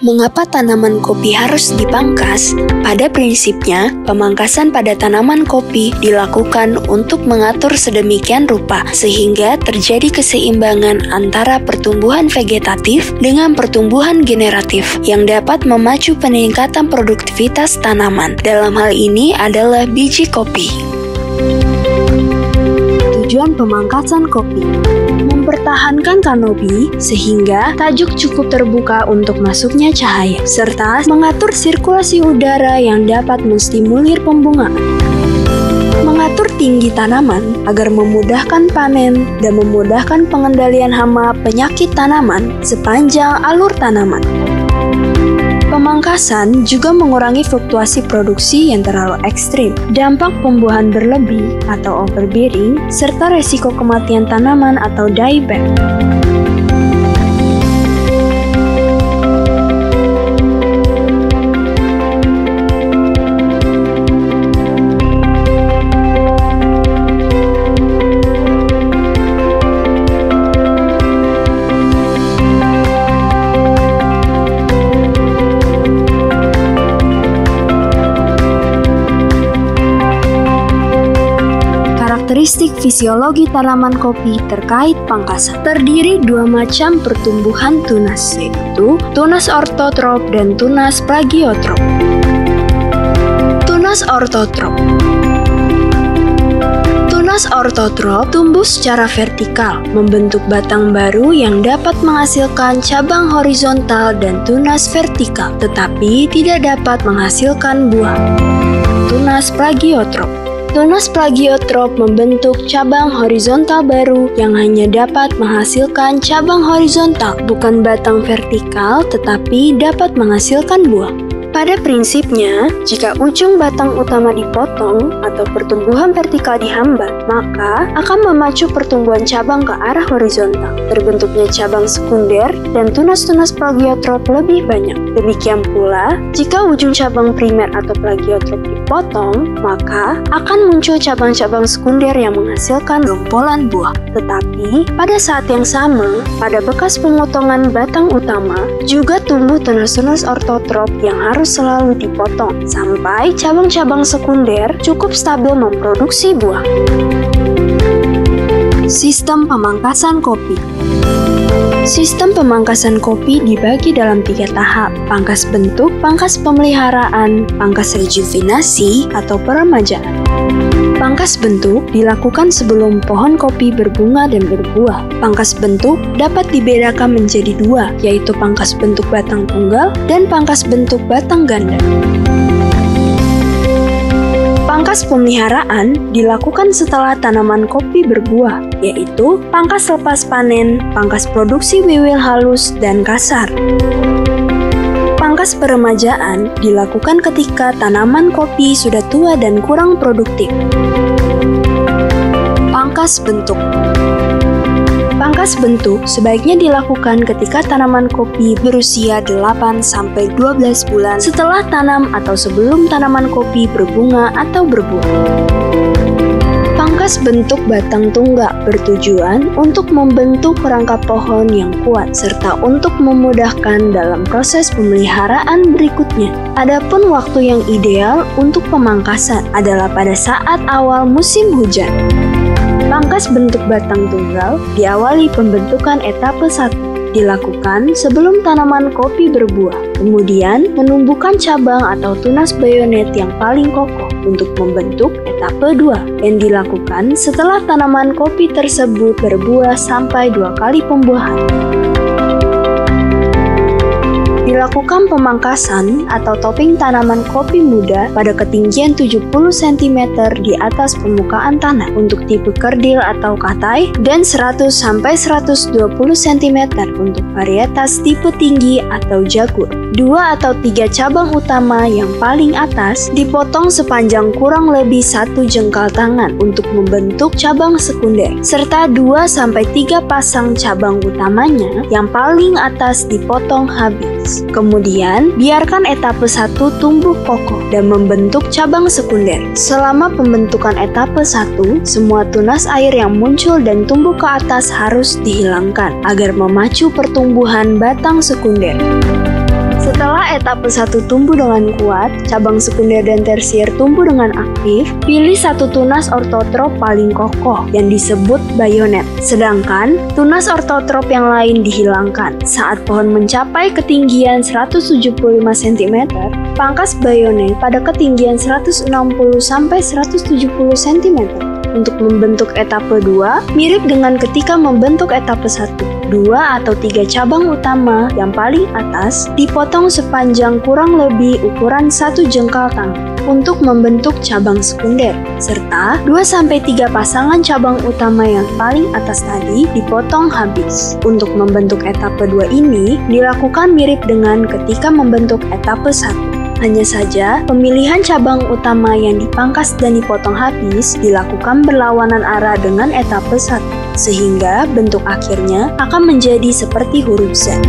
Mengapa tanaman kopi harus dipangkas? Pada prinsipnya, pemangkasan pada tanaman kopi dilakukan untuk mengatur sedemikian rupa sehingga terjadi keseimbangan antara pertumbuhan vegetatif dengan pertumbuhan generatif yang dapat memacu peningkatan produktivitas tanaman. Dalam hal ini adalah biji kopi. Tujuan pemangkasan kopi: mempertahankan kanopi sehingga tajuk cukup terbuka untuk masuknya cahaya, serta mengatur sirkulasi udara yang dapat menstimulir pembungaan. Mengatur tinggi tanaman agar memudahkan panen dan memudahkan pengendalian hama penyakit tanaman sepanjang alur tanaman. Pemangkasan juga mengurangi fluktuasi produksi yang terlalu ekstrim, dampak pembuahan berlebih atau overbearing, serta resiko kematian tanaman atau dieback. Karakteristik fisiologi tanaman kopi terkait pangkasan. Terdiri dua macam pertumbuhan tunas, yaitu tunas ortotrop dan tunas plagiotrop. Tunas ortotrop. Tunas ortotrop tumbuh secara vertikal, membentuk batang baru yang dapat menghasilkan cabang horizontal dan tunas vertikal, tetapi tidak dapat menghasilkan buah. Tunas plagiotrop. Tunas plagiotrop membentuk cabang horizontal baru yang hanya dapat menghasilkan cabang horizontal, bukan batang vertikal, tetapi dapat menghasilkan buah. Pada prinsipnya, jika ujung batang utama dipotong atau pertumbuhan vertikal dihambat, maka akan memacu pertumbuhan cabang ke arah horizontal. Terbentuknya cabang sekunder dan tunas-tunas plagiotrop lebih banyak. Demikian pula, jika ujung cabang primer atau plagiotrop dipotong, maka akan muncul cabang-cabang sekunder yang menghasilkan gompolan buah. Tetapi, pada saat yang sama, pada bekas pemotongan batang utama, juga tumbuh tunas-tunas ortotrop yang harus selalu dipotong sampai cabang-cabang sekunder cukup stabil memproduksi buah. Sistem pemangkasan kopi. Sistem pemangkasan kopi dibagi dalam 3 tahap: pangkas bentuk, pangkas pemeliharaan, pangkas rejuvenasi atau peremajaan. Pangkas bentuk dilakukan sebelum pohon kopi berbunga dan berbuah. Pangkas bentuk dapat dibedakan menjadi 2, yaitu pangkas bentuk batang tunggal dan pangkas bentuk batang ganda. Pangkas pemeliharaan dilakukan setelah tanaman kopi berbuah, yaitu pangkas lepas panen, pangkas produksi wiwil halus dan kasar. Pangkas peremajaan dilakukan ketika tanaman kopi sudah tua dan kurang produktif. Pangkas bentuk. Pangkas bentuk sebaiknya dilakukan ketika tanaman kopi berusia 8-12 bulan setelah tanam atau sebelum tanaman kopi berbunga atau berbuah. Pangkas bentuk batang tunggak bertujuan untuk membentuk rangka pohon yang kuat serta untuk memudahkan dalam proses pemeliharaan berikutnya. Adapun waktu yang ideal untuk pemangkasan adalah pada saat awal musim hujan. Pangkas bentuk batang tunggal diawali pembentukan etape 1. Dilakukan sebelum tanaman kopi berbuah, kemudian menumbuhkan cabang atau tunas bayonet yang paling kokoh untuk membentuk etape 2, yang dilakukan setelah tanaman kopi tersebut berbuah sampai 2 kali pembuahan. Dilakukan pemangkasan atau topping tanaman kopi muda pada ketinggian 70 cm di atas permukaan tanah untuk tipe kerdil atau katai dan 100-120 cm untuk varietas tipe tinggi atau jagur. 2 atau 3 cabang utama yang paling atas dipotong sepanjang kurang lebih 1 jengkal tangan untuk membentuk cabang sekunder, serta 2-3 pasang cabang utamanya yang paling atas dipotong habis. Kemudian, biarkan etape 1 tumbuh kokoh dan membentuk cabang sekunder. Selama pembentukan etape 1, semua tunas air yang muncul dan tumbuh ke atas harus dihilangkan agar memacu pertumbuhan batang sekunder. Setelah etapa 1 tumbuh dengan kuat, cabang sekunder dan tersier tumbuh dengan aktif, pilih satu tunas ortotrop paling kokoh yang disebut bayonet. Sedangkan tunas ortotrop yang lain dihilangkan. Saat pohon mencapai ketinggian 175 cm, pangkas bayonet pada ketinggian 160 sampai 170 cm. Untuk membentuk etapa 2, mirip dengan ketika membentuk etapa 1. 2 atau 3 cabang utama yang paling atas dipotong sepanjang kurang lebih ukuran 1 jengkal tangan untuk membentuk cabang sekunder, serta 2-3 pasangan cabang utama yang paling atas tadi dipotong habis. Untuk membentuk etapa 2 ini dilakukan mirip dengan ketika membentuk etapa 1. Hanya saja, pemilihan cabang utama yang dipangkas dan dipotong habis dilakukan berlawanan arah dengan etapa 1, sehingga bentuk akhirnya akan menjadi seperti huruf Z.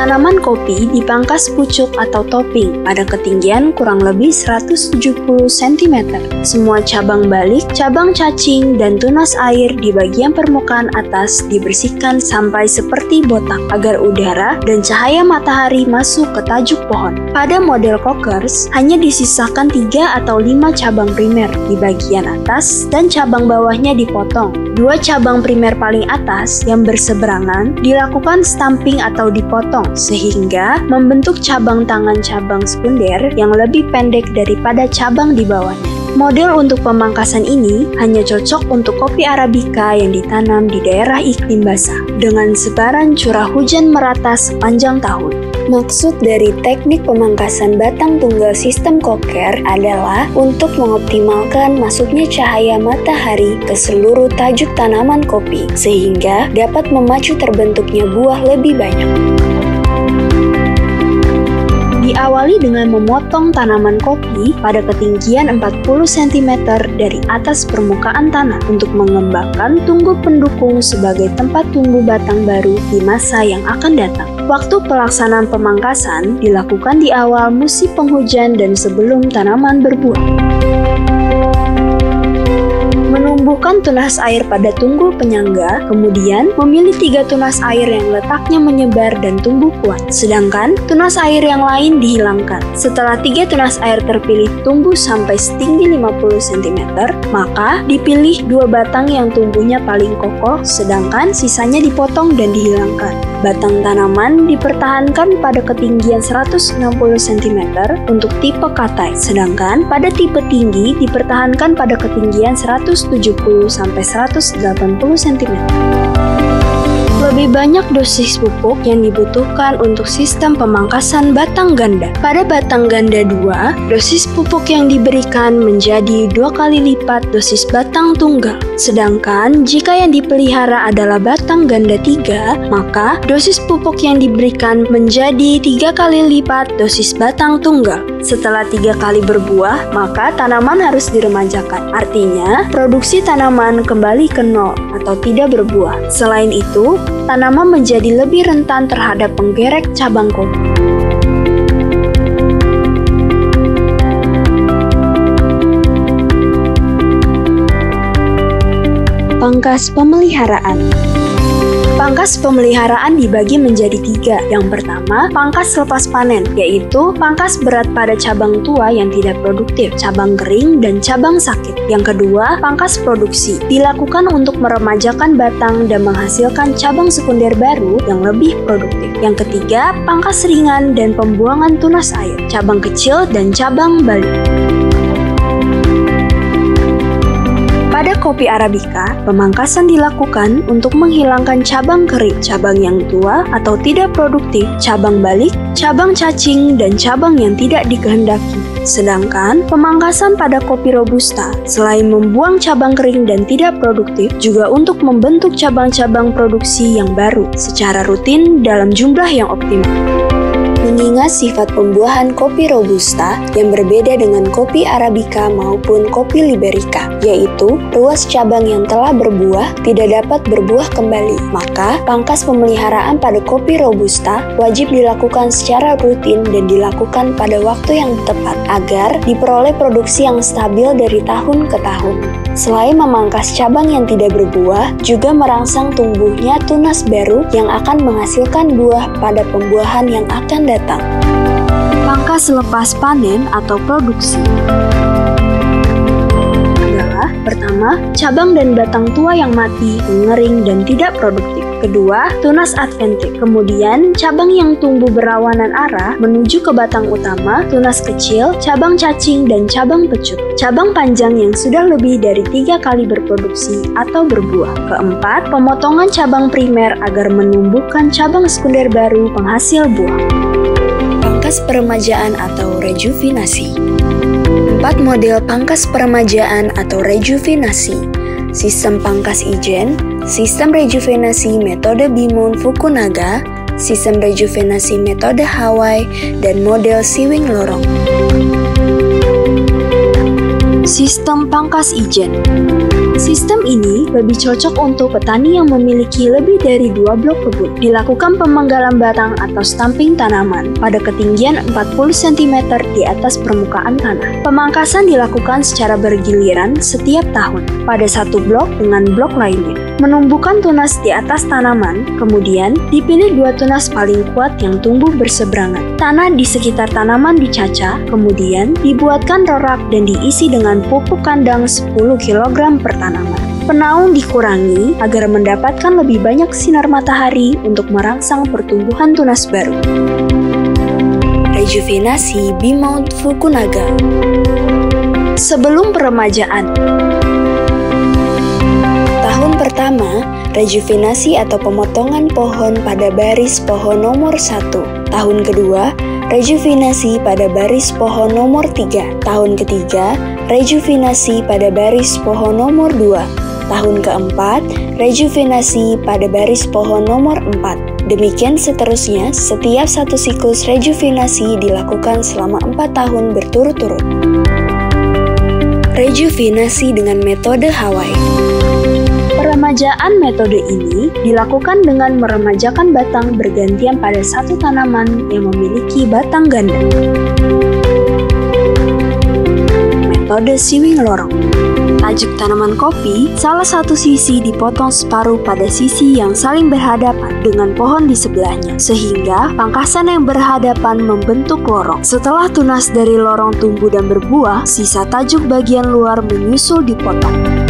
Tanaman kopi dipangkas pucuk atau topping pada ketinggian kurang lebih 170 cm. Semua cabang balik, cabang cacing, dan tunas air di bagian permukaan atas dibersihkan sampai seperti botak agar udara dan cahaya matahari masuk ke tajuk pohon. Pada model cockers, hanya disisakan 3 atau 5 cabang primer di bagian atas dan cabang bawahnya dipotong. 2 cabang primer paling atas yang berseberangan dilakukan stamping atau dipotong sehingga membentuk cabang tangan cabang sekunder yang lebih pendek daripada cabang di bawahnya. Model untuk pemangkasan ini hanya cocok untuk kopi Arabica yang ditanam di daerah iklim basah dengan sebaran curah hujan merata sepanjang tahun. Maksud dari teknik pemangkasan batang tunggal sistem cocker adalah untuk mengoptimalkan masuknya cahaya matahari ke seluruh tajuk tanaman kopi sehingga dapat memacu terbentuknya buah lebih banyak. Diawali dengan memotong tanaman kopi pada ketinggian 40 cm dari atas permukaan tanah untuk mengembangkan tunggu pendukung sebagai tempat tumbuh batang baru di masa yang akan datang. Waktu pelaksanaan pemangkasan dilakukan di awal musim penghujan dan sebelum tanaman berbuah. Menumbuhkan tunas air pada tunggul penyangga, kemudian memilih 3 tunas air yang letaknya menyebar dan tumbuh kuat, sedangkan tunas air yang lain dihilangkan. Setelah 3 tunas air terpilih tumbuh sampai setinggi 50 cm, maka dipilih 2 batang yang tumbuhnya paling kokoh, sedangkan sisanya dipotong dan dihilangkan. Batang tanaman dipertahankan pada ketinggian 160 cm untuk tipe katai, sedangkan pada tipe tinggi dipertahankan pada ketinggian 170 sampai 180 cm. Lebih banyak dosis pupuk yang dibutuhkan untuk sistem pemangkasan batang ganda. Pada batang ganda 2, dosis pupuk yang diberikan menjadi 2 kali lipat dosis batang tunggal. Sedangkan jika yang dipelihara adalah batang ganda 3, maka dosis pupuk yang diberikan menjadi 3 kali lipat dosis batang tunggal. Setelah 3 kali berbuah, maka tanaman harus diremajakan. Artinya, produksi tanaman kembali ke nol atau tidak berbuah. Selain itu, tanaman menjadi lebih rentan terhadap penggerek cabang kopi. Pangkas pemeliharaan. Pangkas pemeliharaan dibagi menjadi 3. Yang pertama, pangkas lepas panen, yaitu pangkas berat pada cabang tua yang tidak produktif, cabang kering, dan cabang sakit. Yang kedua, pangkas produksi, dilakukan untuk meremajakan batang dan menghasilkan cabang sekunder baru yang lebih produktif. Yang ketiga, pangkas ringan dan pembuangan tunas air, cabang kecil dan cabang balik. Pada kopi Arabica, pemangkasan dilakukan untuk menghilangkan cabang kering, cabang yang tua atau tidak produktif, cabang balik, cabang cacing, dan cabang yang tidak dikehendaki. Sedangkan pemangkasan pada kopi Robusta, selain membuang cabang kering dan tidak produktif, juga untuk membentuk cabang-cabang produksi yang baru secara rutin dalam jumlah yang optimal. Mengingat sifat pembuahan kopi Robusta yang berbeda dengan kopi Arabica maupun kopi Liberica, yaitu ruas cabang yang telah berbuah tidak dapat berbuah kembali, maka pangkas pemeliharaan pada kopi Robusta wajib dilakukan secara rutin dan dilakukan pada waktu yang tepat agar diperoleh produksi yang stabil dari tahun ke tahun. Selain memangkas cabang yang tidak berbuah, juga merangsang tumbuhnya tunas baru yang akan menghasilkan buah pada pembuahan yang akan datang. Pangkas selepas panen atau produksi adalah: pertama, cabang dan batang tua yang mati, mengering, dan tidak produktif. Kedua, tunas adventik. Kemudian, cabang yang tumbuh berlawanan arah menuju ke batang utama, tunas kecil, cabang cacing, dan cabang pecut. Cabang panjang yang sudah lebih dari 3 kali berproduksi atau berbuah. Keempat, pemotongan cabang primer agar menumbuhkan cabang sekunder baru penghasil buah. Pangkas peremajaan atau rejuvenasi. 4 model pangkas peremajaan atau rejuvenasi: sistem pangkas ijen, sistem rejuvenasi metode Bimon Fukunaga, sistem rejuvenasi metode Hawaii, dan model Siwing Lorong. Sistem pangkas ijen. Sistem ini lebih cocok untuk petani yang memiliki lebih dari 2 blok kebun. Dilakukan pemenggalan batang atau stamping tanaman pada ketinggian 40 cm di atas permukaan tanah. Pemangkasan dilakukan secara bergiliran setiap tahun pada satu blok dengan blok lainnya. Menumbuhkan tunas di atas tanaman, kemudian dipilih 2 tunas paling kuat yang tumbuh berseberangan. Tanah di sekitar tanaman dicacah, kemudian dibuatkan rorak dan diisi dengan pupuk kandang 10 kg per tanaman. Penaung dikurangi agar mendapatkan lebih banyak sinar matahari untuk merangsang pertumbuhan tunas baru. Rejuvenasi Bimon Fukunaga. Sebelum peremajaan. Tahun pertama, rejuvenasi atau pemotongan pohon pada baris pohon nomor 1. Tahun kedua, rejuvenasi pada baris pohon nomor 3. Tahun ketiga, rejuvenasi pada baris pohon nomor 2. Tahun keempat, rejuvenasi pada baris pohon nomor 4. Demikian seterusnya, setiap satu siklus rejuvenasi dilakukan selama 4 tahun berturut-turut. Rejuvenasi dengan metode Hawaii. Peremajaan metode ini dilakukan dengan meremajakan batang bergantian pada satu tanaman yang memiliki batang ganda. Metode Siwing Lorong. Tajuk tanaman kopi, salah satu sisi dipotong separuh pada sisi yang saling berhadapan dengan pohon di sebelahnya, sehingga pangkasan yang berhadapan membentuk lorong. Setelah tunas dari lorong tumbuh dan berbuah, sisa tajuk bagian luar menyusul dipotong.